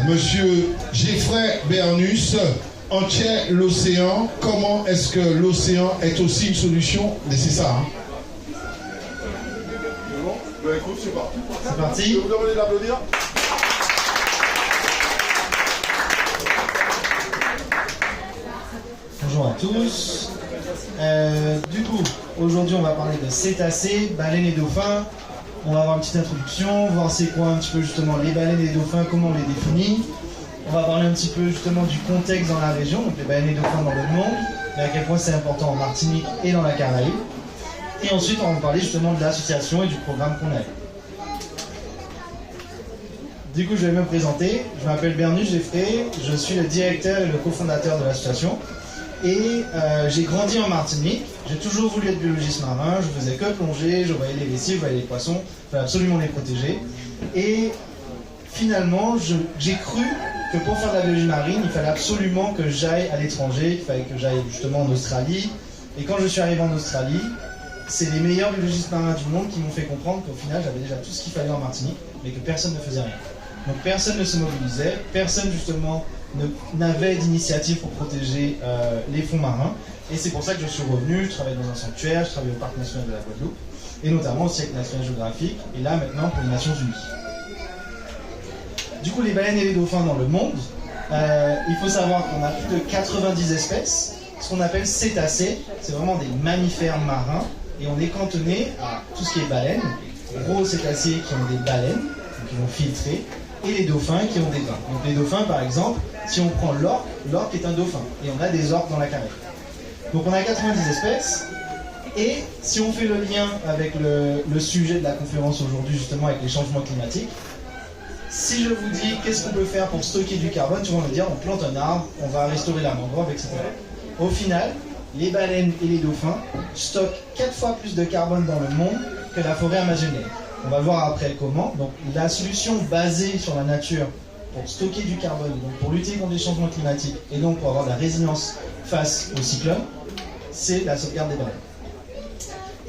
Monsieur Geoffrey Bernus, entier l'océan. Comment est-ce que l'océan est aussi une solution? Mais c'est ça, hein. Bon, ben écoute, c'est parti. C'est parti. Je vais vous demander d'applaudir. Bonjour à tous. Du coup, aujourd'hui on va parler de cétacés, baleines et dauphins. On va avoir une petite introduction, voir c'est quoi un petit peu justement les baleines et les dauphins, comment on les définit. On va parler un petit peu justement du contexte dans la région, donc les baleines et les dauphins dans le monde, et à quel point c'est important en Martinique et dans la Caraïbe. Et ensuite on va parler justement de l'association et du programme qu'on a. Du coup je vais me présenter, je m'appelle Bernus Geoffrey, je suis le directeur et le cofondateur de l'association. Et j'ai grandi en Martinique, j'ai toujours voulu être biologiste marin, je faisais que plonger, je voyais les récifs, je voyais les poissons, il fallait absolument les protéger. Et finalement, j'ai cru que pour faire de la biologie marine, il fallait absolument que j'aille à l'étranger, il fallait que j'aille justement en Australie. Et quand je suis arrivé en Australie, c'est les meilleurs biologistes marins du monde qui m'ont fait comprendre qu'au final, j'avais déjà tout ce qu'il fallait en Martinique, mais que personne ne faisait rien. Donc personne ne se mobilisait, personne justement n'avait d'initiative pour protéger les fonds marins. Et c'est pour ça que je suis revenu, je travaille dans un sanctuaire, je travaille au Parc national de la Guadeloupe, et notamment aussi avec National Geographic, et là maintenant pour les Nations Unies. Du coup, les baleines et les dauphins dans le monde, il faut savoir qu'on a plus de 90 espèces, ce qu'on appelle cétacés, c'est vraiment des mammifères marins, et on est cantonné à tout ce qui est baleines, gros cétacés qui ont des baleines, donc qui vont filtrer, et les dauphins qui ont des dents. Donc les dauphins par exemple, si on prend l'orque, l'orque est un dauphin, et on a des orques dans la Caraïbe. Donc on a 90 espèces, et si on fait le lien avec le sujet de la conférence aujourd'hui, justement avec les changements climatiques, si je vous dis qu'est-ce qu'on peut faire pour stocker du carbone, tu vas me dire on plante un arbre, on va restaurer la mangrove, etc. Au final, les baleines et les dauphins stockent 4 fois plus de carbone dans le monde que la forêt amazonienne. On va voir après comment. Donc la solution basée sur la nature pour stocker du carbone, donc pour lutter contre les changements climatiques et donc pour avoir de la résilience face aux cyclones, c'est la sauvegarde des baleines.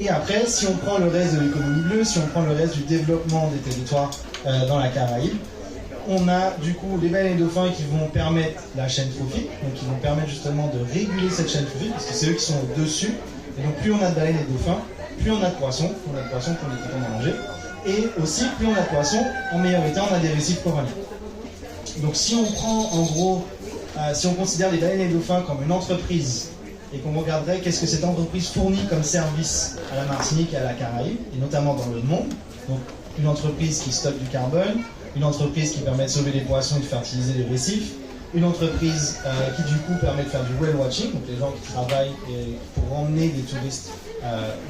Et après, si on prend le reste de l'économie bleue, si on prend le reste du développement des territoires dans la Caraïbe, on a du coup les baleines et les dauphins qui vont permettre la chaîne trophique, donc qui vont permettre justement de réguler cette chaîne trophique, parce que c'est eux qui sont au-dessus. Et donc plus on a de baleines et de dauphins, plus on a de poissons, plus on a de poissons, plus on est content d'en manger. Et aussi, plus on a de poissons, en meilleur état, on a des récifs coralliens. Donc si on prend en gros, si on considère les baleines et les dauphins comme une entreprise, et qu'on regarderait qu'est-ce que cette entreprise fournit comme service à la Martinique et à la Caraïbe, et notamment dans le monde, donc une entreprise qui stocke du carbone, une entreprise qui permet de sauver les poissons et de fertiliser les récifs, une entreprise qui du coup permet de faire du whale watching, donc les gens qui travaillent pour emmener des touristes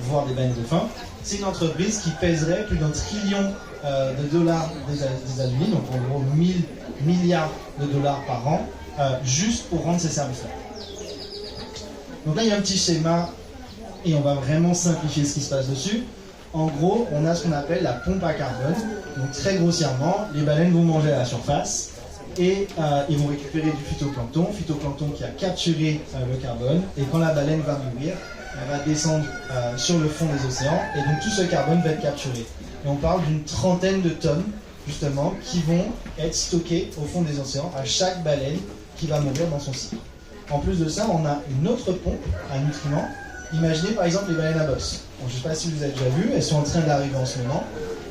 voir des baleines et dauphins. C'est une entreprise qui pèserait plus d'1 trillion de dollars des États-Unis, donc en gros 1000 milliards de dollars par an, juste pour rendre ces services-là. Donc là il y a un petit schéma et on va vraiment simplifier ce qui se passe dessus. En gros, on a ce qu'on appelle la pompe à carbone. Donc très grossièrement, les baleines vont manger à la surface et ils vont récupérer du phytoplancton qui a capturé le carbone. Et quand la baleine va mourir, elle va descendre sur le fond des océans et donc tout ce carbone va être capturé. Et on parle d'une trentaine de tonnes justement qui vont être stockées au fond des océans à chaque baleine qui va mourir dans son cycle. En plus de ça, on a une autre pompe à nutriments. Imaginez par exemple les baleines à bosse. Bon, je ne sais pas si vous avez déjà vu, elles sont en train d'arriver en ce moment.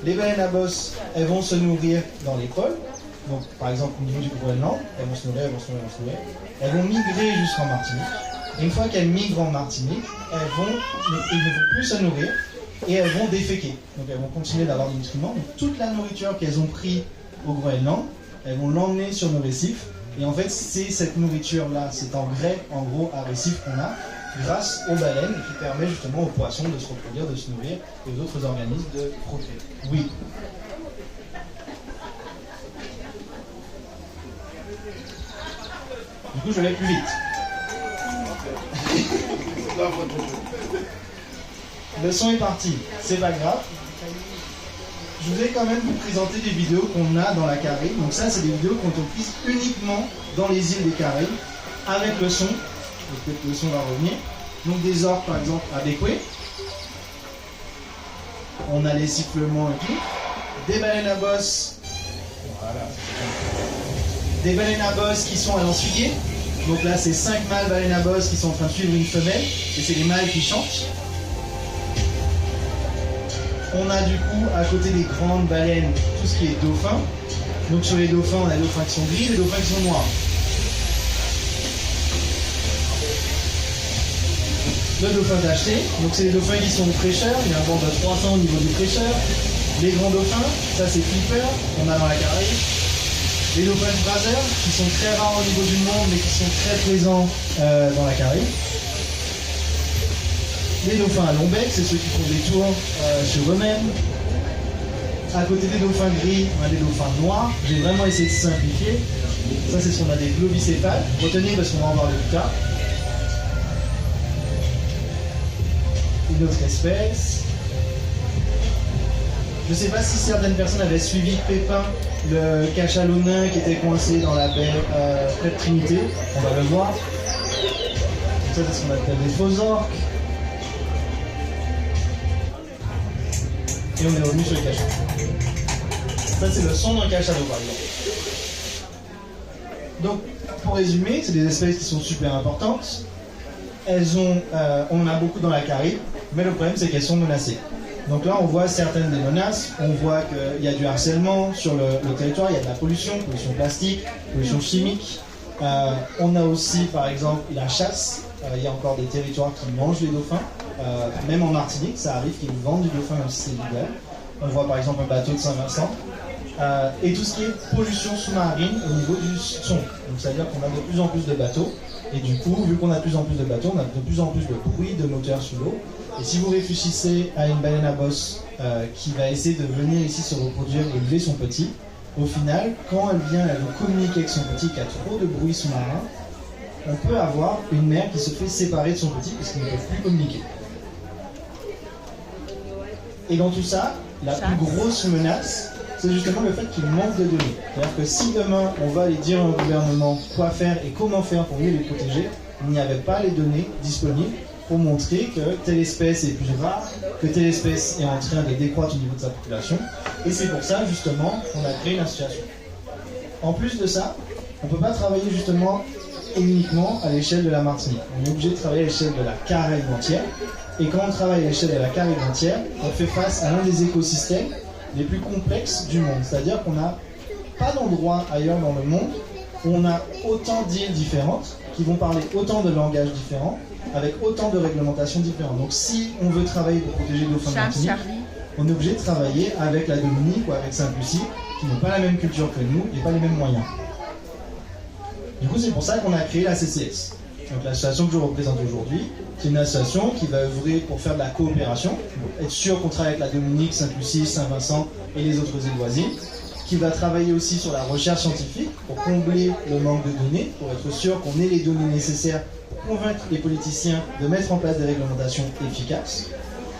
Les baleines à bosse, elles vont se nourrir dans les pôles. Donc par exemple au niveau du Groenland, elles vont se nourrir. Elles vont migrer jusqu'en Martinique. Et une fois qu'elles migrent en Martinique, elles ne vont plus se nourrir et elles vont déféquer. Donc elles vont continuer d'avoir des nutriments. Donc toute la nourriture qu'elles ont pris au Groenland, elles vont l'emmener sur nos récifs. Et en fait, c'est cette nourriture-là, cet engrais, en gros, à récif qu'on a, grâce aux baleines, qui permet justement aux poissons de se reproduire, de se nourrir, et aux autres organismes de procréer. Oui. Du coup, je vais plus vite. Le son est parti, c'est pas grave. Je voudrais quand même vous présenter des vidéos qu'on a dans la Caraïbe. Donc ça, c'est des vidéos qu'on prises uniquement dans les îles des Caraïbes, avec le son. Peut-être que le son va revenir. Donc des orques, par exemple, à Bécoué. On a les sifflements et tout. Des baleines à bosse. Voilà. des baleines à bosse qui sont à l'ensuiguer. Donc là, c'est 5 mâles baleines à bosse qui sont en train de suivre une femelle, et c'est les mâles qui chantent. On a du coup, à côté des grandes baleines, tout ce qui est dauphin. Donc sur les dauphins, on a les dauphins qui sont gris et les dauphins qui sont noirs. Le dauphin tacheté, donc c'est les dauphins qui sont de fraîcheur, il y a un bord de 300 au niveau du fraîcheur. Les grands dauphins, ça c'est flipper, on a dans la Caraïbe. Les dauphins de Fraser, qui sont très rares au niveau du monde, mais qui sont très présents dans la Caraïbe. Les dauphins à long bec, c'est ceux qui font des tours sur eux-mêmes. À côté des dauphins gris, on a des dauphins noirs. J'ai vraiment essayé de simplifier. Ça, c'est ce qu'on a des globicéphales. Retenez parce qu'on va en parler plus tard. Une autre espèce. Je ne sais pas si certaines personnes avaient suivi Pépin, le cachalot nain qui était coincé dans la baie près de Trinité. On va le voir. Ça, c'est ce qu'on appelle des faux orques. Et on est revenu sur le cachalot. Ça, c'est le son d'un cachalot, par exemple. Donc, pour résumer, c'est des espèces qui sont super importantes. On en a beaucoup dans la Caraïbe, mais le problème, c'est qu'elles sont menacées. Donc là, on voit certaines des menaces. On voit qu'il y a du harcèlement sur le territoire, il y a de la pollution plastique, pollution chimique. On a aussi, par exemple, la chasse. Il y a encore des territoires qui mangent les dauphins. Même en Martinique, ça arrive qu'ils vendent du dauphin même si c'est illégal. On voit par exemple un bateau de Saint-Vincent. Et tout ce qui est pollution sous-marine au niveau du son. Donc c'est-à-dire qu'on a de plus en plus de bateaux. Et du coup, vu qu'on a de plus en plus de bateaux, on a de plus en plus de bruit de moteurs sous l'eau. Et si vous réfléchissez à une baleine à bosse qui va essayer de venir ici se reproduire et élever son petit, au final, quand elle vient, elle veut communiquer avec son petit qui a trop de bruit sous-marin, on peut avoir une mère qui se fait séparer de son petit parce qu'ils ne peuvent plus communiquer. Et dans tout ça, la plus grosse menace, c'est justement le fait qu'il manque de données. C'est-à-dire que si demain, on va aller dire au gouvernement quoi faire et comment faire pour mieux les protéger, il n'y avait pas les données disponibles pour montrer que telle espèce est plus rare, que telle espèce est en train de décroître au niveau de sa population. Et c'est pour ça, justement, qu'on a créé une association. En plus de ça, on ne peut pas travailler justement uniquement à l'échelle de la Martinique. On est obligé de travailler à l'échelle de la Caraïbe entière. Et quand on travaille à l'échelle de la Caraïbe entière, on fait face à l'un des écosystèmes les plus complexes du monde. C'est-à-dire qu'on n'a pas d'endroit ailleurs dans le monde où on a autant d'îles différentes, qui vont parler autant de langages différents, avec autant de réglementations différentes. Donc si on veut travailler pour protéger les dauphins de Martinique, on est obligé de travailler avec la Dominique ou avec Sainte-Lucie, qui n'ont pas la même culture que nous et pas les mêmes moyens. Du coup, c'est pour ça qu'on a créé la CCS. Donc l'association que je représente aujourd'hui, c'est une association qui va œuvrer pour faire de la coopération, pour être sûr qu'on travaille avec la Dominique, Sainte-Lucie, Saint-Vincent et les autres îles voisines, qui va travailler aussi sur la recherche scientifique pour combler le manque de données, pour être sûr qu'on ait les données nécessaires pour convaincre les politiciens de mettre en place des réglementations efficaces.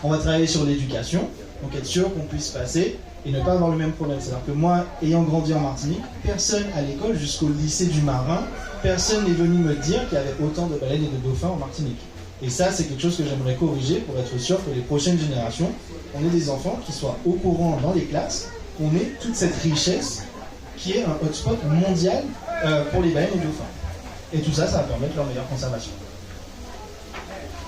On va travailler sur l'éducation, donc être sûr qu'on puisse passer et ne pas avoir le même problème. C'est-à-dire que moi, ayant grandi en Martinique, personne à l'école, jusqu'au lycée du Marin, personne n'est venu me dire qu'il y avait autant de baleines et de dauphins en Martinique. Et ça, c'est quelque chose que j'aimerais corriger pour être sûr que les prochaines générations, on ait des enfants qui soient au courant dans les classes, qu'on ait toute cette richesse qui est un hotspot mondial pour les baleines et les dauphins. Et tout ça, ça va permettre leur meilleure conservation.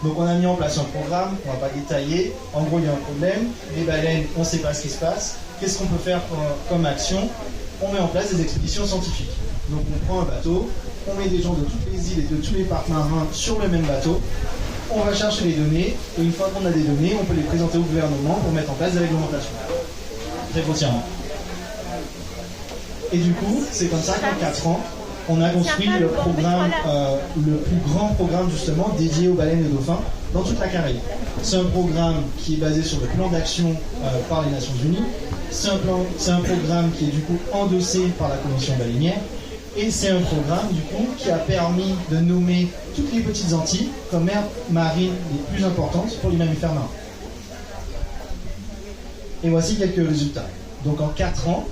Donc on a mis en place un programme, on ne va pas détailler. En gros, il y a un problème, les baleines, on ne sait pas ce qui se passe. Qu'est-ce qu'on peut faire comme action? On met en place des expéditions scientifiques. Donc on prend un bateau, on met des gens de toutes les îles et de tous les parcs marins sur le même bateau. On va chercher les données, et une fois qu'on a des données, on peut les présenter au gouvernement pour mettre en place des réglementations. Très grossièrement. Et du coup, c'est comme ça qu'en 4 ans, on a construit le programme, le plus grand programme justement dédié aux baleines et aux dauphins dans toute la Caraïbe. C'est un programme qui est basé sur le plan d'action par les Nations Unies. C'est un programme qui est du coup endossé par la Commission baleinière. Et c'est un programme du coup qui a permis de nommer toutes les petites Antilles comme aires marines les plus importantes pour les mammifères marins. Et voici quelques résultats. Donc en 4 ans,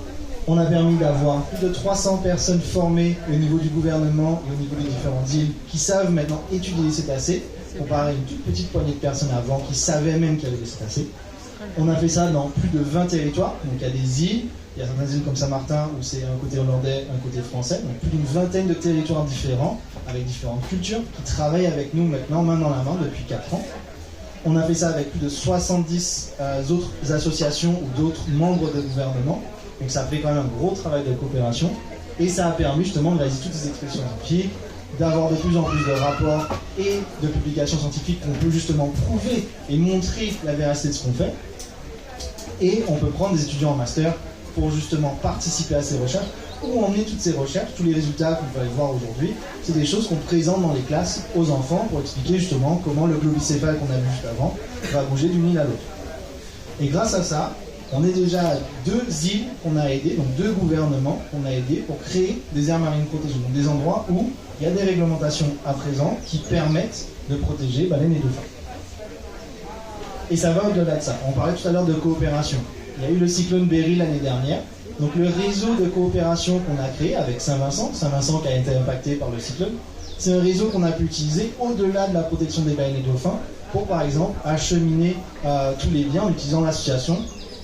on a permis d'avoir plus de 300 personnes formées au niveau du gouvernement et au niveau des différentes îles qui savent maintenant étudier les cétacés, comparé à une toute petite poignée de personnes avant qui savaient même qu'il y avait des cétacés. On a fait ça dans plus de 20 territoires, donc il y a des îles, Il y a certaines îles comme Saint-Martin où c'est un côté hollandais, un côté français. Donc plus d'une vingtaine de territoires différents, avec différentes cultures, qui travaillent avec nous maintenant, main dans la main, depuis 4 ans. On a fait ça avec plus de 70 autres associations ou d'autres membres de gouvernement. Donc ça fait quand même un gros travail de coopération. Et ça a permis justement de réaliser toutes ces expressions scientifiques, d'avoir de plus en plus de rapports et de publications scientifiques qu'on peut justement prouver et montrer la véracité de ce qu'on fait. Et on peut prendre des étudiants en master pour justement participer à ces recherches, ou emmener toutes ces recherches, tous les résultats que vous allez voir aujourd'hui. C'est des choses qu'on présente dans les classes aux enfants pour expliquer justement comment le globicéphale qu'on a vu juste avant va bouger d'une île à l'autre. Et grâce à ça, on est déjà à 2 îles qu'on a aidées, donc 2 gouvernements qu'on a aidés pour créer des aires marines protégées, donc des endroits où il y a des réglementations à présent qui permettent de protéger baleines et dauphins. Et ça va au-delà de ça. On parlait tout à l'heure de coopération. Il y a eu le cyclone Berry l'année dernière. Donc le réseau de coopération qu'on a créé avec Saint-Vincent qui a été impacté par le cyclone, c'est un réseau qu'on a pu utiliser au-delà de la protection des baleines et dauphins pour par exemple acheminer tous les biens en utilisant l'association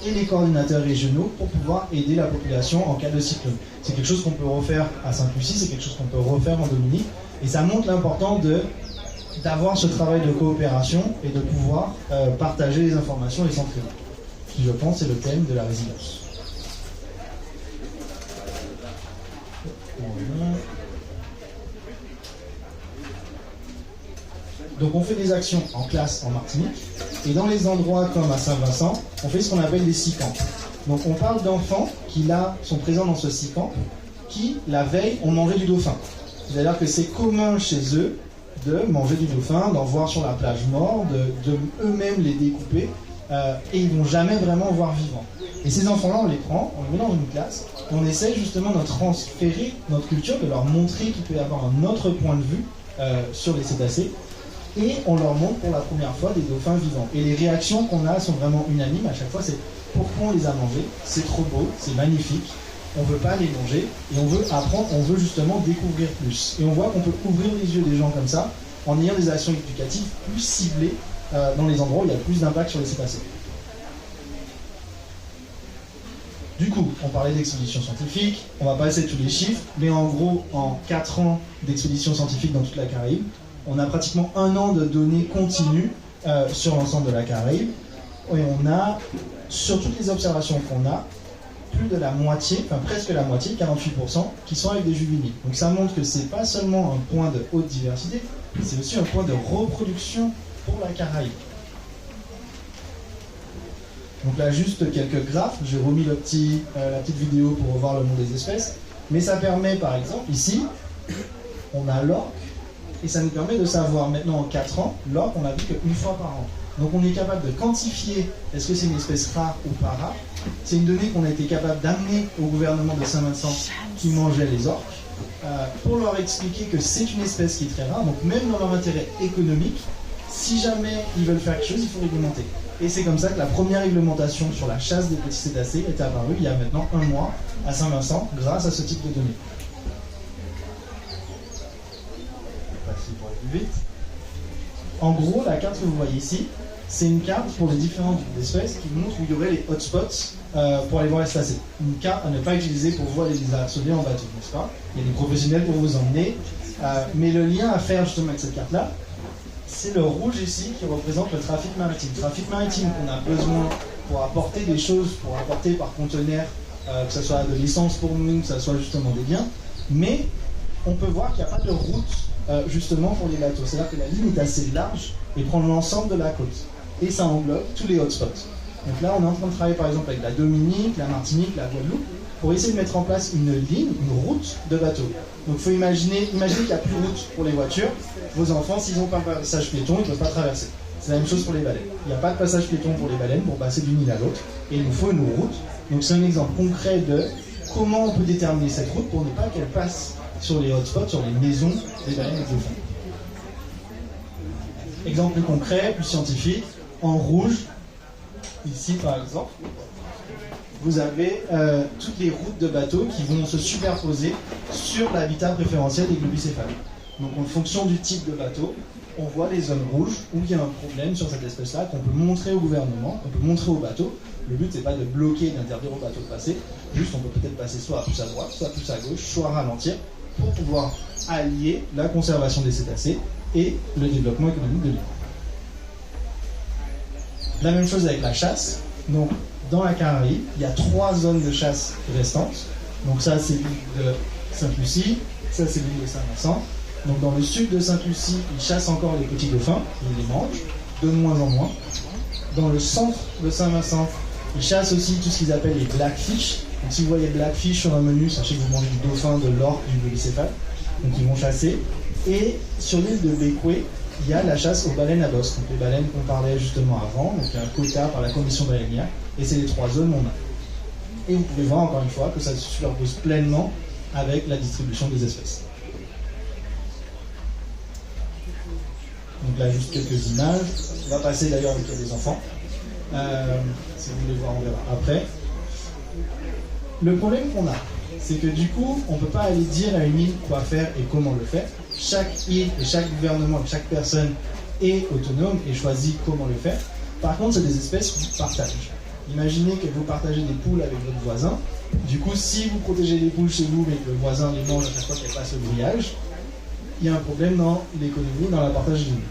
et les coordinateurs régionaux pour pouvoir aider la population en cas de cyclone. C'est quelque chose qu'on peut refaire à Sainte-Lucie, c'est quelque chose qu'on peut refaire en Dominique, et ça montre l'importance d'avoir ce travail de coopération et de pouvoir partager les informations et s'entraider. Qui, je pense, est le thème de la résilience. Donc on fait des actions en classe en Martinique, et dans les endroits comme à Saint-Vincent, on fait ce qu'on appelle des SICAMP. Donc on parle d'enfants qui là sont présents dans ce SICAMP, qui la veille ont mangé du dauphin. C'est-à-dire que c'est commun chez eux de manger du dauphin, d'en voir sur la plage mort, de eux-mêmes les découper, et ils vont jamais vraiment voir vivant. Et ces enfants-là, on les prend, on les met dans une classe, on essaie justement de transférer notre culture, de leur montrer qu'il peut y avoir un autre point de vue sur les cétacés, et on leur montre pour la première fois des dauphins vivants. Et les réactions qu'on a sont vraiment unanimes à chaque fois, c'est pourquoi on les a mangés, c'est trop beau, c'est magnifique, on ne veut pas les manger, et on veut apprendre, on veut justement découvrir plus. Et on voit qu'on peut ouvrir les yeux des gens comme ça, en ayant des actions éducatives plus ciblées dans les endroits où il y a plus d'impact sur les cétacés. Du coup, on parlait d'expéditions scientifiques, on va passer tous les chiffres, mais en gros, en 4 ans d'expéditions scientifiques dans toute la Caraïbe, on a pratiquement 1 an de données continues sur l'ensemble de la Caraïbe, et on a, sur toutes les observations qu'on a, plus de la moitié, enfin presque la moitié, 48%, qui sont avec des juvéniles. Donc ça montre que c'est pas seulement un point de haute diversité, c'est aussi un point de reproduction pour la Caraïbe. Donc là, juste quelques graphes. J'ai remis la petite vidéo pour revoir le nom des espèces. Mais ça permet, par exemple, ici, on a l'orque, et ça nous permet de savoir maintenant en 4 ans, l'orque, on l'a vu qu'une fois par an. Donc on est capable de quantifier est-ce que c'est une espèce rare ou pas rare. C'est une donnée qu'on a été capable d'amener au gouvernement de Saint-Vincent qui mangeait les orques, pour leur expliquer que c'est une espèce qui est très rare. Donc même dans leur intérêt économique, si jamais ils veulent faire quelque chose, il faut réglementer. Et c'est comme ça que la première réglementation sur la chasse des petits cétacés est apparue il y a maintenant 1 mois à Saint-Vincent grâce à ce type de données. Je vais passer pour aller plus vite. En gros, la carte que vous voyez ici, c'est une carte pour les différentes espèces qui montre où il y aurait les hotspots pour aller voir les cétacés. Une carte à ne pas utiliser pour voir les harcelés en bateau, n'est-ce pas? Il y a des professionnels pour vous emmener. Mais le lien à faire justement avec cette carte-là, c'est le rouge ici qui représente le trafic maritime. Le trafic maritime qu'on a besoin pour apporter des choses, pour apporter par conteneur, que ce soit de l'essence pour nous, que ce soit justement des biens. Mais on peut voir qu'il n'y a pas de route justement pour les bateaux. C'est-à-dire que la ligne est assez large et prend l'ensemble de la côte. Et ça englobe tous les hotspots. Donc là, on est en train de travailler par exemple avec la Dominique, la Martinique, la Guadeloupe, pour essayer de mettre en place une ligne, une route de bateau. Donc il faut imaginer qu'il n'y a plus de route pour les voitures. Vos enfants, s'ils n'ont pas un passage piéton, ils ne peuvent pas traverser. C'est la même chose pour les baleines. Il n'y a pas de passage piéton pour les baleines pour passer d'une île à l'autre. Et il nous faut une route. Donc c'est un exemple concret de comment on peut déterminer cette route pour ne pas qu'elle passe sur les hotspots, sur les maisons des baleines et des dauphins. Exemple plus concret, plus scientifique, en rouge, ici par exemple, vous avez toutes les routes de bateaux qui vont se superposer sur l'habitat préférentiel des globicéphales. Donc en fonction du type de bateau, on voit les zones rouges où il y a un problème sur cette espèce-là qu'on peut montrer au gouvernement, qu'on peut montrer au bateau Le but, c'est pas de bloquer, d'interdire au bateau de passer. Juste, on peut peut-être passer soit plus à droite, soit plus à gauche, soit ralentir pour pouvoir allier la conservation des cétacés et le développement économique de l'île. La même chose avec la chasse. Donc, dans la Caraïbe, il y a 3 zones de chasse restantes. Donc ça, c'est l'île de Sainte-Lucie, ça, c'est l'île de Saint-Vincent. Donc dans le sud de Sainte-Lucie, ils chassent encore les petits dauphins, ils les mangent, de moins en moins. Dans le centre de Saint-Vincent, ils chassent aussi tout ce qu'ils appellent les blackfish. Donc si vous voyez blackfish sur un menu, sachez que vous mangez du dauphin, de l'orque, du polycéphale. Donc ils vont chasser. Et sur l'île de Bécoué, il y a la chasse aux baleines à bosse. Donc les baleines qu'on parlait justement avant, donc il y a un quota par la commission baleinière. Et c'est les 3 zones où on a. Et vous pouvez voir encore une fois que ça se superpose pleinement avec la distribution des espèces. Donc là, juste quelques images. On va passer d'ailleurs avec les enfants. Si vous voulez voir, on verra après. Le problème qu'on a, c'est que du coup, on ne peut pas aller dire à une île quoi faire et comment le faire. Chaque île et chaque gouvernement et chaque personne est autonome et choisit comment le faire. Par contre, c'est des espèces qu'on partage. Imaginez que vous partagez des poules avec votre voisin. Du coup, si vous protégez les poules chez vous, mais que le voisin les mange à chaque fois qu'elles passent le grillage, il y a un problème dans l'économie, dans la partage du milieu.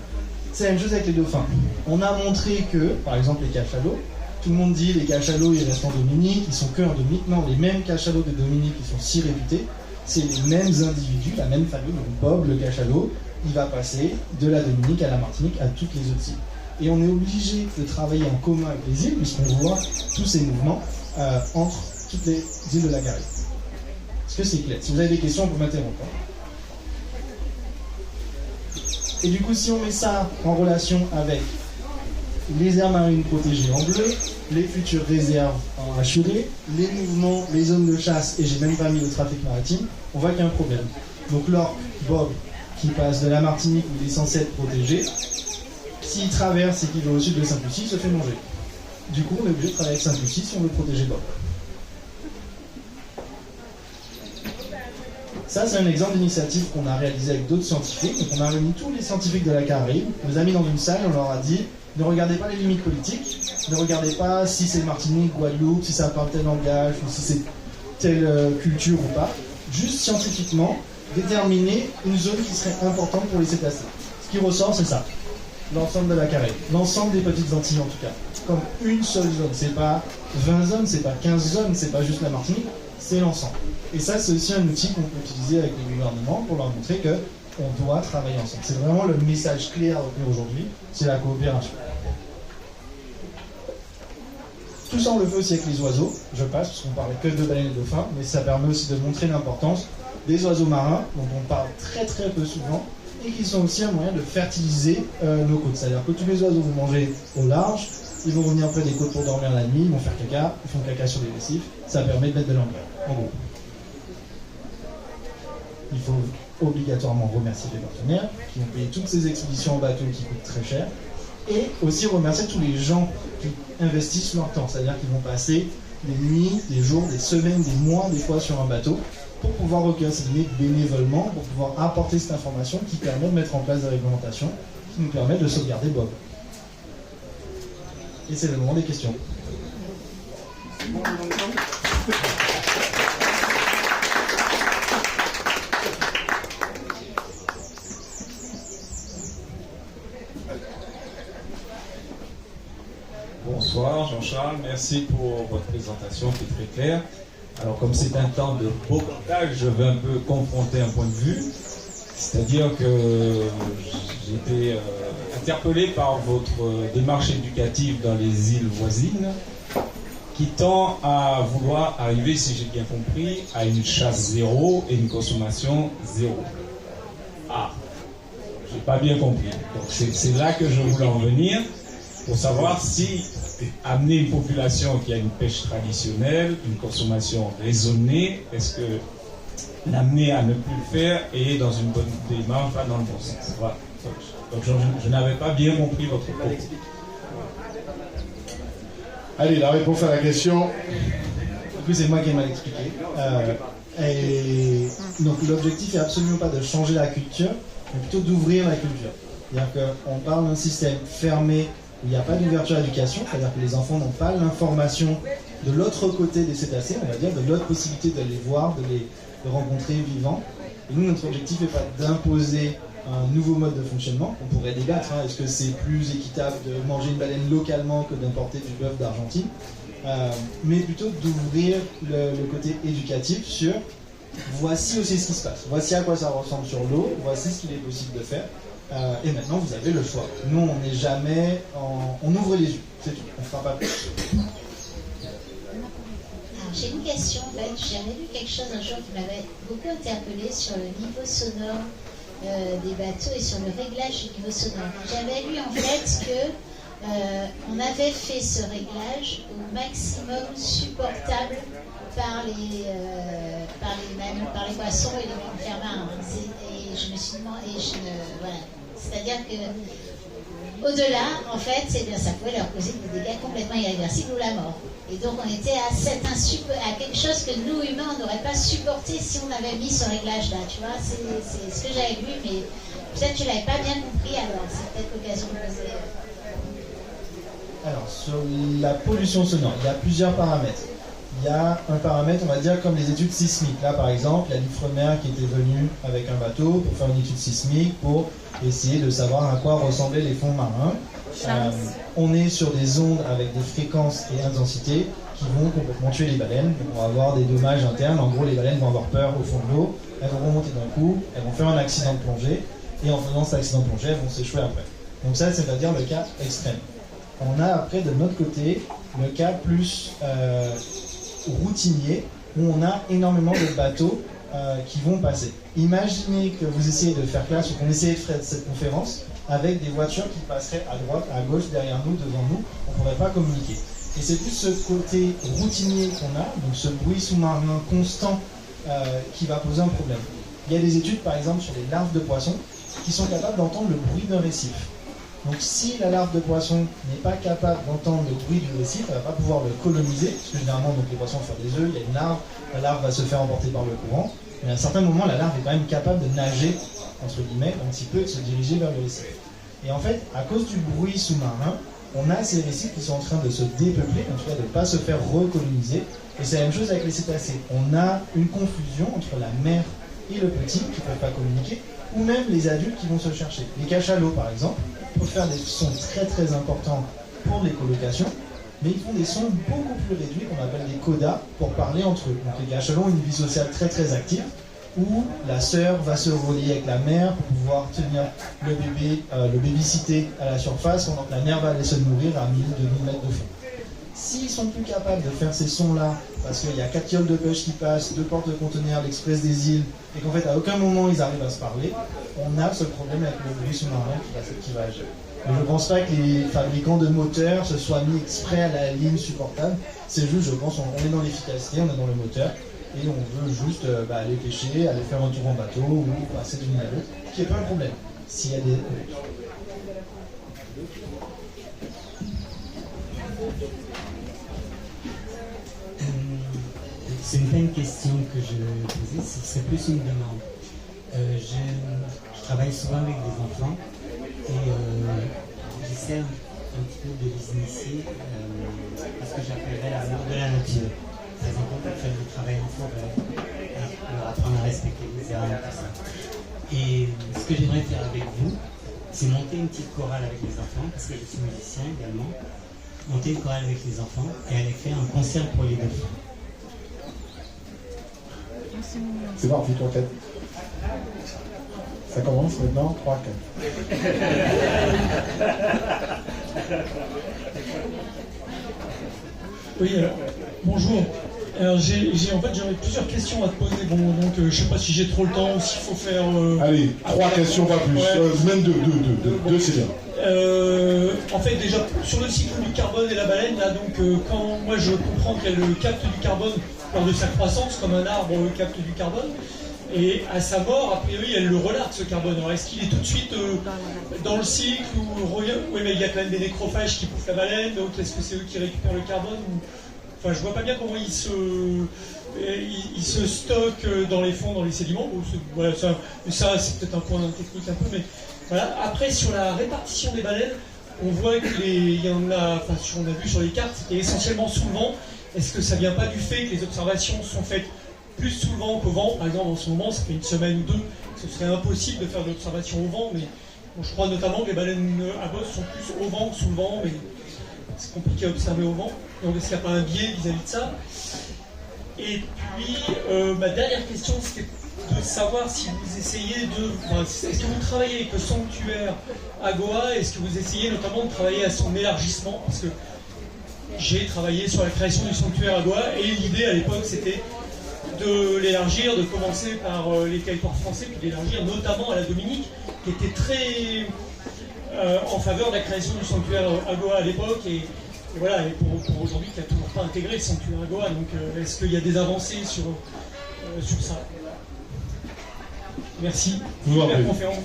C'est la même chose avec les dauphins. On a montré que, par exemple, les cachalots, tout le monde dit les cachalots, ils restent en Dominique, ils sont que en Dominique. Non, les mêmes cachalots de Dominique qui sont si réputés, c'est les mêmes individus, la même famille. Donc Bob, le cachalot, il va passer de la Dominique à la Martinique, à toutes les autres îles. Et on est obligé de travailler en commun avec les îles, puisqu'on voit tous ces mouvements entre toutes les îles de la Caraïbe. Est-ce que c'est clair? Si vous avez des questions, vous m'interrompre. Et du coup, si on met ça en relation avec les aires marines protégées en bleu, les futures réserves en hachuré, les mouvements, les zones de chasse, et j'ai même pas mis le trafic maritime, on voit qu'il y a un problème. Donc l'orque, Bob, qui passe de la Martinique où il est censé être protégé, s'il traverse et qu'il va au sud de Sainte-Lucie, il se fait manger. Du coup, on est obligé de travailler avec Sainte-Lucie si on veut protéger Bob. Ça, c'est un exemple d'initiative qu'on a réalisé avec d'autres scientifiques. Donc, on a réuni tous les scientifiques de la Caraïbe, on les a mis dans une salle, on leur a dit ne regardez pas les limites politiques, ne regardez pas si c'est Martinique, Guadeloupe, si ça parle tel langage, ou si c'est telle culture ou pas. Juste scientifiquement, déterminer une zone qui serait importante pour les cétacés. Ce qui ressort, c'est ça. L'ensemble de la Caraïbe, l'ensemble des petites Antilles en tout cas, comme une seule zone. C'est pas 20 zones, c'est pas 15 zones, c'est pas juste la Martinique, c'est l'ensemble. Et ça, c'est aussi un outil qu'on peut utiliser avec les gouvernements pour leur montrer qu'on doit travailler ensemble. C'est vraiment le message clé à retenir aujourd'hui, c'est la coopération. Tout ça, on le fait aussi avec les oiseaux, je passe, parce qu'on parlait que de baleines et de dauphins, mais ça permet aussi de montrer l'importance des oiseaux marins, dont on parle très très peu souvent, et qui sont aussi un moyen de fertiliser nos côtes. C'est-à-dire que tous les oiseaux vous mangez au large, ils vont venir près des côtes pour dormir la nuit, ils vont faire caca, ils font caca sur les récifs, ça permet de mettre de l'engrais, en gros. Il faut obligatoirement remercier les partenaires qui ont payé toutes ces expéditions en bateau qui coûtent très cher, et aussi remercier tous les gens qui investissent leur temps, c'est-à-dire qu'ils vont passer des nuits, des jours, des semaines, des mois, des fois sur un bateau, pour pouvoir recueillir ces données bénévolement, pour pouvoir apporter cette information qui permet de mettre en place des réglementations, qui nous permettent de sauvegarder Bob. Et c'est le moment des questions. Bonsoir Jean-Charles, merci pour votre présentation qui est très claire. Alors comme c'est un temps de reportage, je vais un peu confronter un point de vue. C'est-à-dire que j'ai été interpellé par votre démarche éducative dans les îles voisines qui tend à vouloir arriver, si j'ai bien compris, à une chasse zéro et une consommation zéro. Ah, j'ai pas bien compris. Donc c'est là que je voulais en venir pour savoir si amener une population qui a une pêche traditionnelle, une consommation raisonnée, est-ce que l'amener à ne plus le faire et dans une bonne démarche, pas dans le bon sens. Voilà. Donc je n'avais pas bien compris votre propos. Allez, la réponse à la question. Du coup, c'est moi qui ai mal expliqué. Et donc l'objectif n'est absolument pas de changer la culture, mais plutôt d'ouvrir la culture. C'est-à-dire qu'on parle d'un système fermé où il n'y a pas d'ouverture à l'éducation, c'est-à-dire que les enfants n'ont pas l'information de l'autre côté des cétacés, on va dire, de l'autre possibilité de les voir, de les rencontrer vivants. Et nous, notre objectif n'est pas d'imposer un nouveau mode de fonctionnement. On pourrait débattre, hein, est-ce que c'est plus équitable de manger une baleine localement que d'importer du bœuf d'Argentine, mais plutôt d'ouvrir le côté éducatif sur voici aussi ce qui se passe, voici à quoi ça ressemble sur l'eau, voici ce qu'il est possible de faire, et maintenant vous avez le choix. Nous, on n'est jamais on ouvre les yeux, c'est tout, on ne fera pas plus. J'ai une question, en fait. J'avais lu quelque chose un jour qui m'avait beaucoup interpellé sur le niveau sonore des bateaux et sur le réglage du niveau sonore. J'avais lu en fait que on avait fait ce réglage au maximum supportable par les poissons et les mammifères marins. Et je me suis demandé, voilà. C'est-à-dire que au-delà, en fait, ça pouvait leur causer des dégâts complètement irréversibles ou la mort. Et donc on était à quelque chose que nous, humains, on n'aurait pas supporté si on avait mis ce réglage-là, tu vois. C'est ce que j'avais lu, mais peut-être que tu ne l'avais pas bien compris, alors c'est peut-être l'occasion de poser... Alors, sur la pollution sonore, il y a plusieurs paramètres. Il y a un paramètre, on va dire, comme les études sismiques. Là, par exemple, il y a l'Ifremer qui était venu avec un bateau pour faire une étude sismique, pour essayer de savoir à quoi ressemblaient les fonds marins. On est sur des ondes avec des fréquences et intensités qui vont complètement tuer les baleines. Donc on va avoir des dommages internes. En gros, les baleines vont avoir peur au fond de l'eau, elles vont remonter d'un coup, elles vont faire un accident de plongée, et en faisant cet accident de plongée, elles vont s'échouer après. Donc ça, c'est-à-dire le cas extrême. On a après, de notre côté, le cas plus routinier, où on a énormément de bateaux qui vont passer. Imaginez que vous essayez de faire classe ou qu'on essayait de faire cette conférence avec des voitures qui passeraient à droite, à gauche, derrière nous, devant nous, on ne pourrait pas communiquer. Et c'est plus ce côté routinier qu'on a, donc ce bruit sous-marin constant qui va poser un problème. Il y a des études, par exemple, sur les larves de poissons qui sont capables d'entendre le bruit d'un récif. Donc si la larve de poisson n'est pas capable d'entendre le bruit du récif, elle ne va pas pouvoir le coloniser, parce que généralement donc, les poissons vont faire des œufs, il y a une larve, la larve va se faire emporter par le courant, mais à un certain moment, la larve est quand même capable de nager, entre guillemets, un petit peu, et de se diriger vers le récif. Et en fait, à cause du bruit sous-marin, on a ces récifs qui sont en train de se dépeupler, en tout cas de ne pas se faire recoloniser, et c'est la même chose avec les cétacés. On a une confusion entre la mère et le petit, qui ne peuvent pas communiquer, ou même les adultes qui vont se chercher. Les cachalots, par exemple, peuvent faire des sons très très importants pour les colocations, mais ils font des sons beaucoup plus réduits qu'on appelle des codas pour parler entre eux. Donc les cachalots ont une vie sociale très très active, où la sœur va se relier avec la mère pour pouvoir tenir le bébé, le baby-sitter à la surface, pendant que la mère va aller se nourrir à 1000, 2000 mètres de fond. S'ils sont plus capables de faire ces sons-là, parce qu'il y a 4 yoles de pêche qui passent, 2 portes de conteneurs, l'Express des îles, et qu'en fait à aucun moment ils arrivent à se parler, on a ce problème avec le bruit sous-marin qui va agir. Mais je ne pense pas que les fabricants de moteurs se soient mis exprès à la ligne supportable, c'est juste, je pense, on est dans l'efficacité, on est dans le moteur, et on veut juste aller pêcher, aller faire un tour en bateau, ou passer d'une à l'autre, qui n'est pas un problème. S'il y a des... C'est pas une question que je posais, ce serait plus une demande. Je travaille souvent avec des enfants et j'essaie un petit peu de les initier à ce que j'appellerais l'amour de la nature. Par exemple, pour faire du travail en forêt, leur apprendre à respecter les arbres, tout ça. Et ce que j'aimerais faire avec vous, c'est monter une petite chorale avec les enfants, parce que je suis musicien également, monter une chorale avec les enfants et aller faire un concert pour les dauphins. C'est parti, 3-4. Ça commence maintenant, 3-4. Oui, bonjour. Alors j'aurais plusieurs questions à te poser. Bon, donc je sais pas si j'ai trop le temps ou s'il faut faire. Allez, 3 questions, pas plus. Ouais. Même 2, c'est bien. En fait, déjà sur le cycle du carbone et la baleine, là, donc quand moi je comprends qu'elle capte du carbone lors de sa croissance, comme un arbre capte du carbone, et à sa mort, a priori, elle le relargue ce carbone. Alors est-ce qu'il est tout de suite dans le cycle ou revient? Oui, mais il y a quand même des nécrophages qui bouffent la baleine, donc est-ce que c'est eux qui récupèrent le carbone ou... Enfin, je vois pas bien comment il se stocke dans les fonds, dans les sédiments. Bon, ça c'est peut-être un point technique un peu, mais voilà. Après, sur la répartition des baleines, On voit qu'il y en a, enfin, on a vu sur les cartes, c'était essentiellement sous le vent. Est-ce que ça vient pas du fait que les observations sont faites plus sous le vent qu'au vent? Par exemple, en ce moment, ça fait une semaine ou deux, ce serait impossible de faire de l'observation au vent, mais bon, je crois notamment que les baleines à bosse sont plus au vent que sous le vent, mais c'est compliqué à observer au vent. Donc est-ce qu'il n'y a pas un biais vis-à-vis de ça? Et puis, ma dernière question, c'était de savoir si vous essayez de... Enfin, est-ce que vous travaillez avec le sanctuaire AGOA? Est-ce que vous essayez notamment de travailler à son élargissement? Parce que j'ai travaillé sur la création du sanctuaire AGOA, et l'idée à l'époque, c'était de l'élargir, de commencer par les territoires français, puis d'élargir notamment à la Dominique, qui était très en faveur de la création du sanctuaire AGOA à l'époque, et voilà, et pour aujourd'hui qui n'a toujours pas intégré le sanctuaire AGOA. Donc est-ce qu'il y a des avancées sur ça? Merci. Super conférence.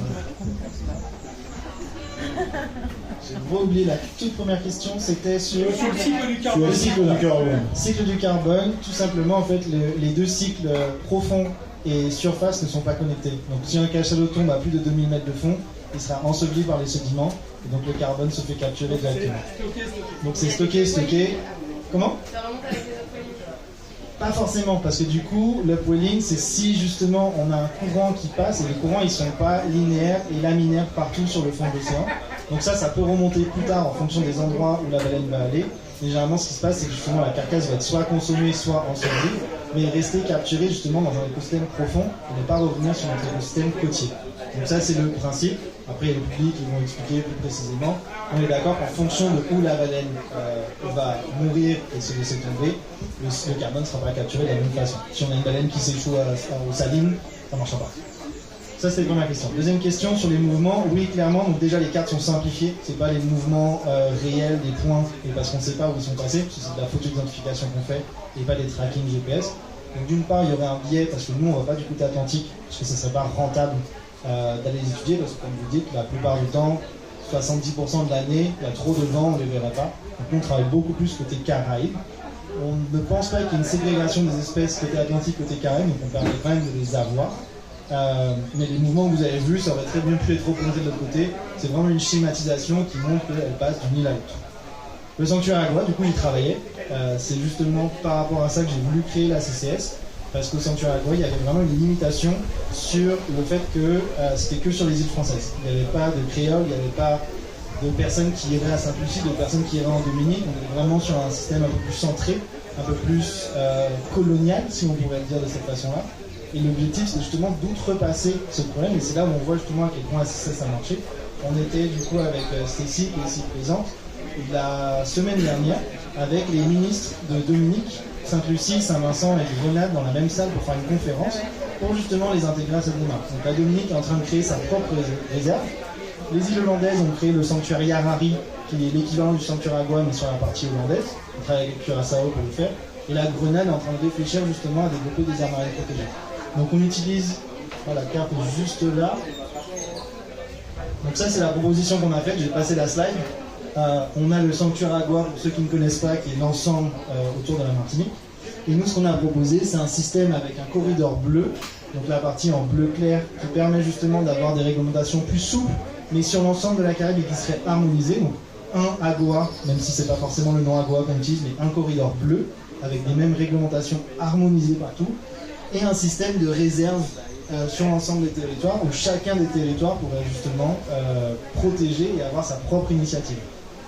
J'ai oublié la toute première question, c'était sur le cycle du carbone. Le cycle du carbone. Cycle du carbone, tout simplement, en fait, les deux cycles profonds et surface ne sont pas connectés. Donc si un cachalot tombe à plus de 2000 mètres de fond, il sera enseveli par les sédiments, et donc le carbone se fait capturer directement. Donc c'est stocké. Comment? Ça remonte avec les upwelling. Pas forcément, parce que du coup, l'upwelling, c'est si justement on a un courant qui passe, et les courants ils sont pas linéaires et laminaires partout sur le fond de l'océan. Donc ça peut remonter plus tard en fonction des endroits où la baleine va aller. Et généralement, ce qui se passe, c'est que justement la carcasse va être soit consommée, soit ensevelie, mais rester capturée justement dans un écosystème profond et ne pas revenir sur notre écosystème côtier. Donc ça, c'est le principe. Après, il y a le public qui vont expliquer plus précisément. On est d'accord qu'en fonction de où la baleine va mourir et se laisser tomber, le carbone ne sera pas capturé de la même façon. Si on a une baleine qui s'échoue aux salines, ça ne marchera pas. Ça, c'était la première question. Deuxième question sur les mouvements. Oui, clairement, donc déjà les cartes sont simplifiées. C'est pas les mouvements réels des points, et parce qu'on ne sait pas où ils sont passés, parce que c'est de la photo d'identification qu'on fait, et pas des tracking GPS. Donc d'une part, il y aurait un biais, parce que nous, on ne va pas du côté atlantique, parce que ça ne serait pas rentable d'aller les étudier, parce que comme vous dites, la plupart du temps, 70% de l'année, il y a trop de vent, on ne les verra pas. Donc nous, on travaille beaucoup plus côté Caraïbes. On ne pense pas qu'il y ait une ségrégation des espèces côté Atlantique, côté Caraïbes, donc on permet quand même de les avoir. Mais les mouvements que vous avez vus, ça aurait très bien pu être représenté de l'autre côté. C'est vraiment une schématisation qui montre qu'elle passe d'une île à l'autre. Le sanctuaire AGOA, du coup, il travaillait. C'est justement par rapport à ça que j'ai voulu créer la CCS, parce qu'au sanctuaire AGOA, il y avait vraiment une limitation sur le fait que c'était que sur les îles françaises. Il n'y avait pas de créole, il n'y avait pas de personnes qui iraient à Sainte-Lucie, de personnes qui iraient en Dominique. On est vraiment sur un système un peu plus centré, un peu plus colonial, si on pourrait le dire de cette façon-là. Et l'objectif, c'est justement d'outrepasser ce problème, et c'est là où on voit justement à quel point ça a marché. On était du coup avec Stécie, qui est ici présente, la semaine dernière, avec les ministres de Dominique, Sainte-Lucie, Saint-Vincent et de Grenade dans la même salle pour faire une conférence, pour justement les intégrer à cette démarche. Donc la Dominique est en train de créer sa propre réserve. Les îles hollandaises ont créé le sanctuaire Yarari, qui est l'équivalent du sanctuaire AGOA, mais sur la partie hollandaise. On travaille avec Curaçao pour le faire. Et la Grenade est en train de réfléchir justement à développer des aires marines protégées. Donc on utilise, voilà, la carte est juste là. Donc ça c'est la proposition qu'on a faite, j'ai passé la slide. On a le sanctuaire AGOA, pour ceux qui ne connaissent pas, qui est l'ensemble autour de la Martinique. Et nous ce qu'on a proposé, c'est un système avec un corridor bleu, donc la partie en bleu clair, qui permet justement d'avoir des réglementations plus souples, mais sur l'ensemble de la Caraïbe et qui serait harmonisé. Donc un AGOA, même si c'est pas forcément le nom AGOA qu'on utilise, mais un corridor bleu, avec des mêmes réglementations harmonisées partout, et un système de réserve sur l'ensemble des territoires, où chacun des territoires pourrait justement protéger et avoir sa propre initiative.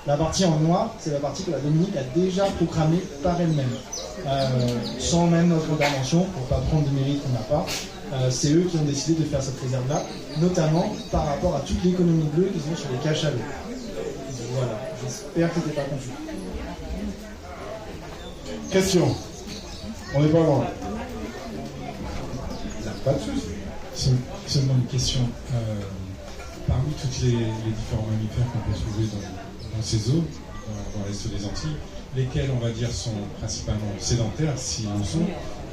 La partie en noir, c'est la partie que la Dominique a déjà programmée par elle-même, sans même notre intervention, pour ne pas prendre de mérite qu'on n'a pas. C'est eux qui ont décidé de faire cette réserve-là, notamment par rapport à toute l'économie bleue qu'ils ont sur les cachalots. Voilà, j'espère que c'était pas confus. Question. On n'est pas loin. Pas de soucis. Seulement une question. Parmi toutes les différents mammifères qu'on peut trouver dans ces eaux, dans l'est des Antilles, lesquels, on va dire, sont principalement sédentaires, s'ils le sont,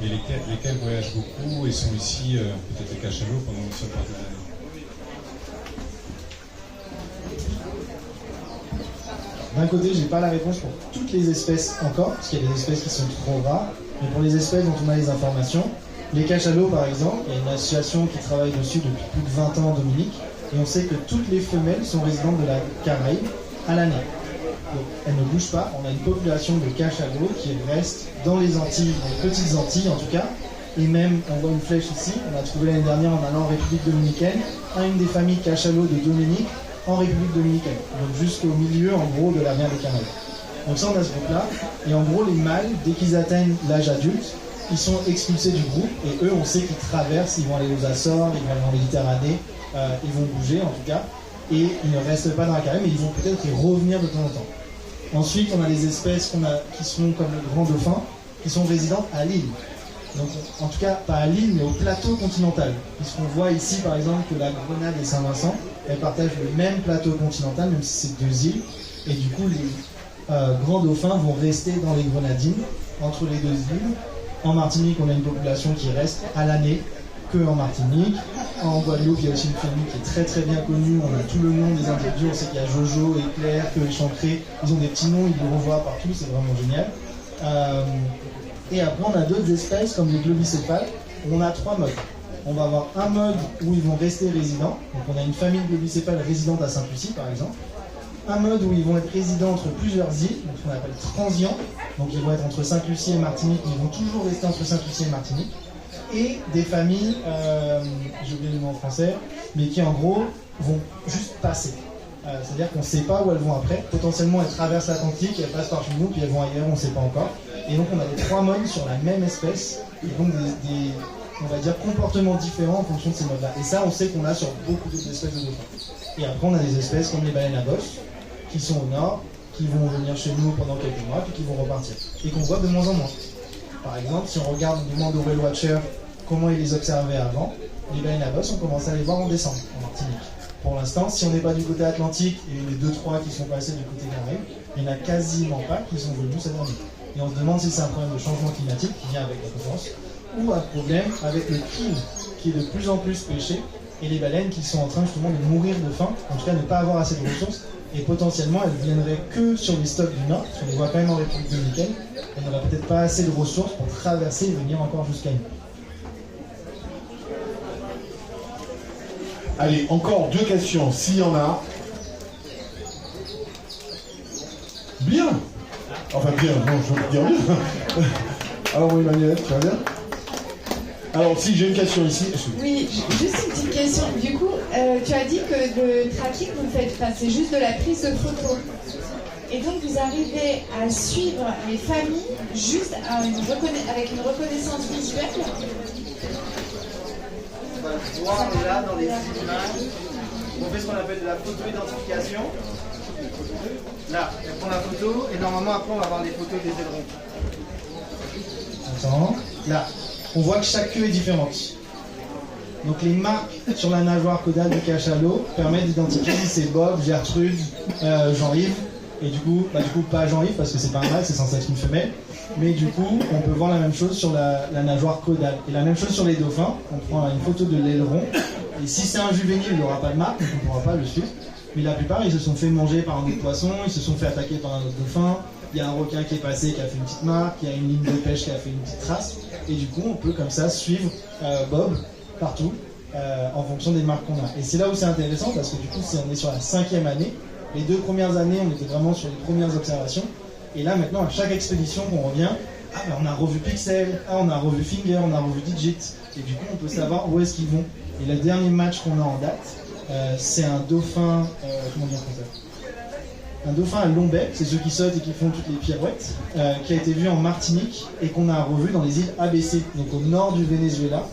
et lesquels voyagent beaucoup et sont ici, peut-être les cachalots, pendant une seule partie de l'année? D'un côté, j'ai pas la réponse pour toutes les espèces encore, parce qu'il y a des espèces qui sont trop rares, mais pour les espèces dont on a les informations, les cachalots par exemple, il y a une association qui travaille dessus depuis plus de 20 ans en Dominique, et on sait que toutes les femelles sont résidentes de la Caraïbe, à l'année. Donc elle ne bouge pas, on a une population de cachalots qui reste dans les Antilles, dans les petites Antilles en tout cas, et même, on voit une flèche ici, on a trouvé l'année dernière en allant en République Dominicaine, une des familles cachalots de Dominique en République Dominicaine, donc jusqu'au milieu en gros de la mer des Caraïbes. Donc ça on a ce groupe là, et en gros les mâles, dès qu'ils atteignent l'âge adulte, ils sont expulsés du groupe, et eux on sait qu'ils traversent, ils vont aller aux Açores, ils vont aller en Méditerranée, ils vont bouger en tout cas, et ils ne restent pas dans la Caraïbe, mais ils vont peut-être y revenir de temps en temps. Ensuite on a des espèces qui sont comme le grand dauphin, qui sont résidentes à l'île. Donc, en tout cas, pas à l'île, mais au plateau continental. Puisqu'on voit ici, par exemple, que la Grenade et Saint-Vincent, elles partagent le même plateau continental, même si c'est deux îles. Et du coup, les grands dauphins vont rester dans les Grenadines, entre les deux îles. En Martinique, on a une population qui reste à l'année, que en Martinique. En Guadeloupe, il y a aussi une famille qui est très très bien connue. On a tout le nom des individus. On sait qu'il y a Jojo, Éclair, que Chancré. Ils ont des petits noms, ils les revoient partout, c'est vraiment génial. Et après, on a d'autres espèces comme les globicéphales. On a 3 modes. On va avoir un mode où ils vont rester résidents. Donc, on a une famille de globicéphales résidente à Sainte-Lucie, par exemple. Un mode où ils vont être résidents entre plusieurs îles, donc ce qu'on appelle transients. Donc, ils vont être entre Sainte-Lucie et Martinique. Ils vont toujours rester entre Sainte-Lucie et Martinique. Et des familles, j'ai oublié le nom en français, mais qui en gros vont juste passer. C'est-à-dire qu'on ne sait pas où elles vont après. Potentiellement, elles traversent l'Atlantique, elles passent par chez nous, puis elles vont ailleurs, on ne sait pas encore. Et donc, on a les 3 modes sur la même espèce, et donc des on va dire, comportements différents en fonction de ces modes-là. Et ça, on sait qu'on a sur beaucoup d'autres espèces de dauphins. Et après, on a des espèces comme les baleines à bosse, qui sont au nord, qui vont venir chez nous pendant quelques mois, puis qui vont repartir. Et qu'on voit de moins en moins. Par exemple, si on regarde, on demande aux whale watchers comment ils les observaient avant, les baleines à bosse, on commence à les voir en décembre, en Martinique. Pour l'instant, si on n'est pas du côté Atlantique, et les 2-3 qui sont passés du côté Caraïbe, il n'y en a quasiment pas qui sont venus cette année. Et on se demande si c'est un problème de changement climatique qui vient avec la concurrence, ou un problème avec le krill qui est de plus en plus pêché, et les baleines qui sont en train justement de mourir de faim, en tout cas ne pas avoir assez de ressources, et potentiellement elles viendraient que sur les stocks du Nord, parce qu'on les voit quand même en République Dominicaine, elles n'auraient peut-être pas assez de ressources pour traverser et venir encore jusqu'à nous. Allez, encore 2 questions, s'il y en a. Bien. Enfin bien, non, je veux dire bien. Alors oui, Emmanuel, tu vas bien? Alors si, j'ai une question ici. Oui, juste une petite question. Du coup, tu as dit que le tracking, vous le faites, enfin, c'est juste de la prise de photos. Et donc vous arrivez à suivre les familles juste avec une reconnaissance visuelle. On va le voir là dans les images. On fait ce qu'on appelle de la photo-identification. Là, on prend la photo et normalement après on va avoir des photos des ailerons. Attends, là, on voit que chaque queue est différente. Donc les marques sur la nageoire caudale du cachalot permettent d'identifier si c'est Bob, Gertrude, Jean-Yves. Et du coup, pas Jean-Yves parce que c'est pas un mâle, c'est censé être une femelle. Mais du coup, on peut voir la même chose sur la nageoire caudale. Et la même chose sur les dauphins. On prend une photo de l'aileron. Et si c'est un juvénile, il n'aura pas de marque, donc on ne pourra pas le suivre. Mais la plupart, ils se sont fait manger par un autre poisson, ils se sont fait attaquer par un autre dauphin. Il y a un requin qui est passé, qui a fait une petite marque. Il y a une ligne de pêche qui a fait une petite trace. Et du coup, on peut comme ça suivre Bob partout en fonction des marques qu'on a. Et c'est là où c'est intéressant parce que du coup, on est sur la 5e année. Les 2 premières années, on était vraiment sur les premières observations. Et là, maintenant, à chaque expédition qu'on revient, on a revu Pixel, on a revu Finger, on a revu Digit. Et du coup, on peut savoir où est-ce qu'ils vont. Et le dernier match qu'on a en date, c'est un dauphin, comment dire en français ? Un dauphin à long bec, c'est ceux qui sautent et qui font toutes les pirouettes, qui a été vu en Martinique et qu'on a revu dans les îles ABC, donc au nord du Venezuela.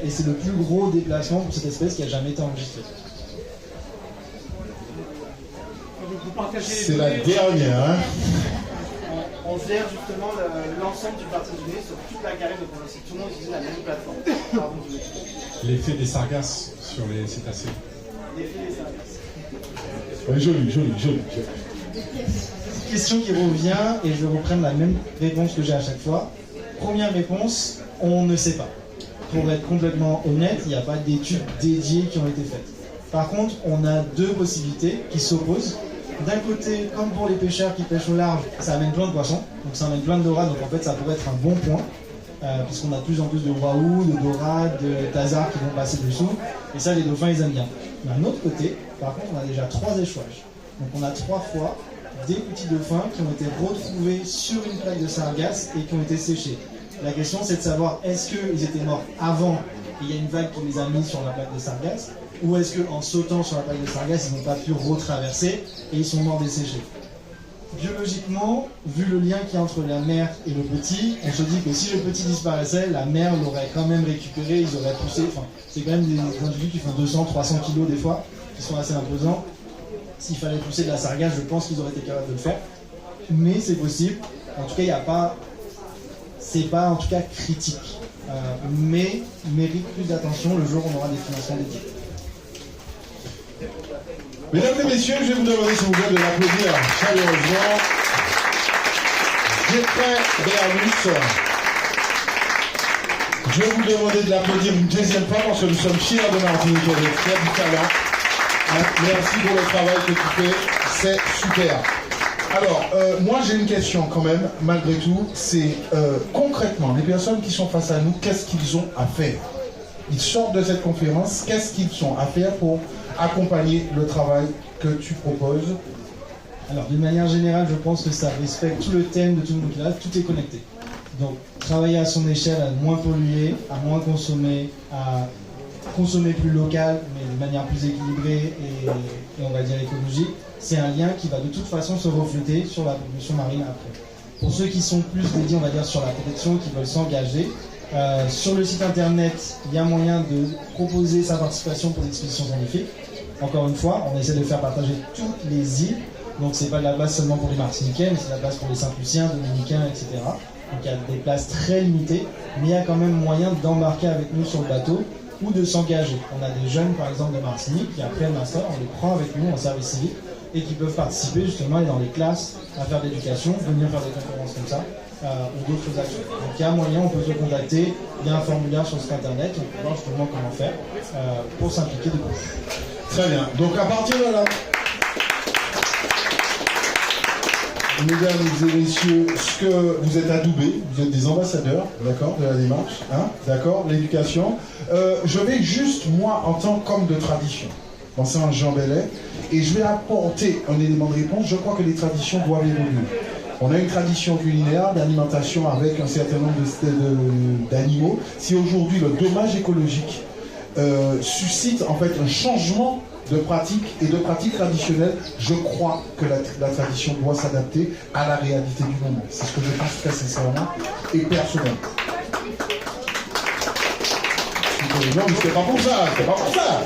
Et c'est le plus gros déplacement pour cette espèce qui a jamais été enregistré. C'est la dernière, hein. On gère justement l'ensemble du Martinique sur toute la Caraïbe, donc on sait que tout le monde utilise la même plateforme. L'effet des sargasses sur les cétacés. L'effet des sargasses. Ouais, joli. Question qui revient, et je vais reprendre la même réponse que j'ai à chaque fois. Première réponse, on ne sait pas. Pour être complètement honnête, il n'y a pas d'études dédiées qui ont été faites. Par contre, on a 2 possibilités qui s'opposent. D'un côté, comme pour les pêcheurs qui pêchent au large, ça amène plein de poissons, donc ça amène plein de dorades, donc en fait ça pourrait être un bon point, puisqu'on a de plus en plus de wahoo, de dorades, de tazards qui vont passer dessous, et ça les dauphins ils aiment bien. D'un autre côté, par contre, on a déjà 3 échouages. Donc on a 3 fois des petits dauphins qui ont été retrouvés sur une plaque de sargasse et qui ont été séchés. La question c'est de savoir est-ce qu'ils étaient morts avant et il y a une vague qui les a mis sur la plaque de sargasse, ou est-ce qu'en sautant sur la plaque de sargasse ils n'ont pas pu retraverser et ils sont morts desséchés. Biologiquement, vu le lien qu'il y a entre la mère et le petit, on se dit que si le petit disparaissait, la mère l'aurait quand même récupéré, ils auraient poussé, enfin c'est quand même des individus qui font 200-300 kilos des fois, qui sont assez imposants. S'il fallait pousser de la sargasse, je pense qu'ils auraient été capables de le faire. Mais c'est possible. En tout cas, il n'y a pas... C'est pas en tout cas critique. Mais il mérite plus d'attention le jour où on aura des financements dédiés. Mesdames et messieurs, je vais vous demander s'il vous plaît de l'applaudir chaleureusement. Geoffrey Béarnus. Je vais vous demander de l'applaudir une deuxième fois parce que nous sommes fiers de Martinique avec très du talent. Merci pour le travail que tu fais, c'est super. Alors, moi j'ai une question quand même, malgré tout, c'est concrètement, les personnes qui sont face à nous, qu'est-ce qu'ils ont à faire? Ils sortent de cette conférence, qu'est-ce qu'ils ont à faire pour accompagner le travail que tu proposes? Alors, d'une manière générale, je pense que ça respecte tout le thème de tout le monde qui est là, tout est connecté. Donc, travailler à son échelle, à moins polluer, à moins consommer, à consommer plus local, mais de manière plus équilibrée et on va dire écologique, c'est un lien qui va de toute façon se refléter sur la pollution marine après. Pour ceux qui sont plus dédiés, on va dire, sur la protection, qui veulent s'engager, sur le site internet, il y a moyen de proposer sa participation pour l'expédition scientifique. Encore une fois, on essaie de faire partager toutes les îles, donc c'est pas de la place seulement pour les Martiniquais, mais c'est de la place pour les Saint-Luciens, Dominicains, etc. Donc il y a des places très limitées, mais il y a quand même moyen d'embarquer avec nous sur le bateau ou de s'engager. On a des jeunes, par exemple, de Martinique, qui après le master, on les prend avec nous en service civique et qui peuvent participer justement dans les classes à faire de l'éducation, venir faire des conférences comme ça, ou d'autres actions. Donc il y a moyen, on peut se contacter, il y a un formulaire sur le site internet, on peut voir justement comment faire pour s'impliquer de plus. Très bien. Donc à partir de là, mesdames et messieurs, ce que vous êtes adoubés, vous êtes des ambassadeurs, d'accord, de la démarche, hein, d'accord, l'éducation. Je vais juste, moi, en tant qu'homme de tradition, penser à Jean Bellet, et je vais apporter un élément de réponse. Je crois que les traditions doivent évoluer. On a une tradition culinaire d'alimentation avec un certain nombre d'animaux. Si aujourd'hui le dommage écologique suscite en fait un changement de pratiques et de pratiques traditionnelles, je crois que la tradition doit s'adapter à la réalité du moment. C'est ce que je pense très sincèrement et personnellement. Non, mais c'était pas pour ça, c'était pas pour ça.